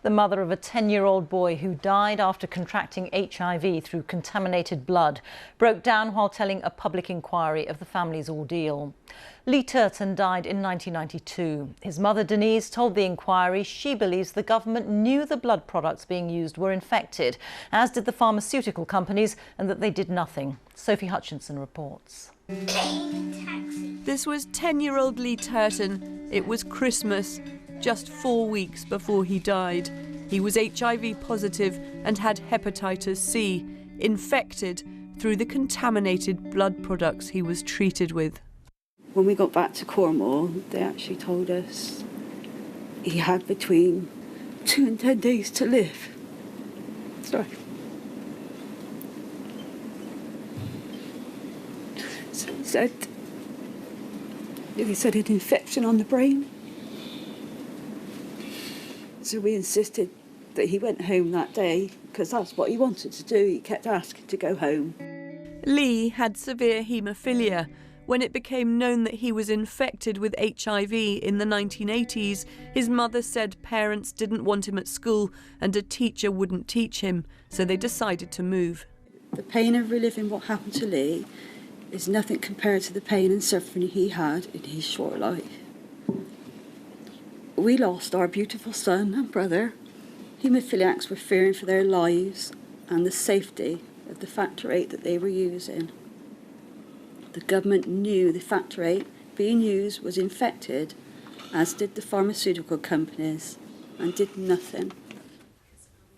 The mother of a 10-year-old boy who died after contracting HIV through contaminated blood broke down while telling a public inquiry of the family's ordeal. Lee Turton died in 1992. His mother, Denise, told the inquiry she believes the government knew the blood products being used were infected, as did the pharmaceutical companies, and that they did nothing. Sophie Hutchinson reports. This was 10-year-old Lee Turton. It was Christmas, just 4 weeks before he died. He was HIV positive and had hepatitis C, infected through the contaminated blood products he was treated with. When we got back to Cornwall, they actually told us he had between 2 and 10 days to live. Sorry. So they said an infection on the brain. So we insisted that he went home that day because that's what he wanted to do. He kept asking to go home. Lee had severe haemophilia. When it became known that he was infected with HIV in the 1980s, his mother said parents didn't want him at school and a teacher wouldn't teach him, so they decided to move. The pain of reliving what happened to Lee is nothing compared to the pain and suffering he had in his short life. We lost our beautiful son and brother. Haemophiliacs were fearing for their lives and the safety of the Factor 8 that they were using. The government knew the Factor 8 being used was infected, as did the pharmaceutical companies, and did nothing.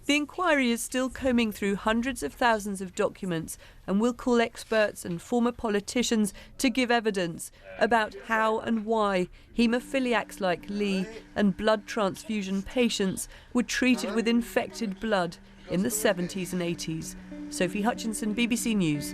The inquiry is still combing through hundreds of thousands of documents and will call experts and former politicians to give evidence about how and why haemophiliacs like Lee and blood transfusion patients were treated with infected blood in the 70s and 80s. Sophie Hutchinson, BBC News.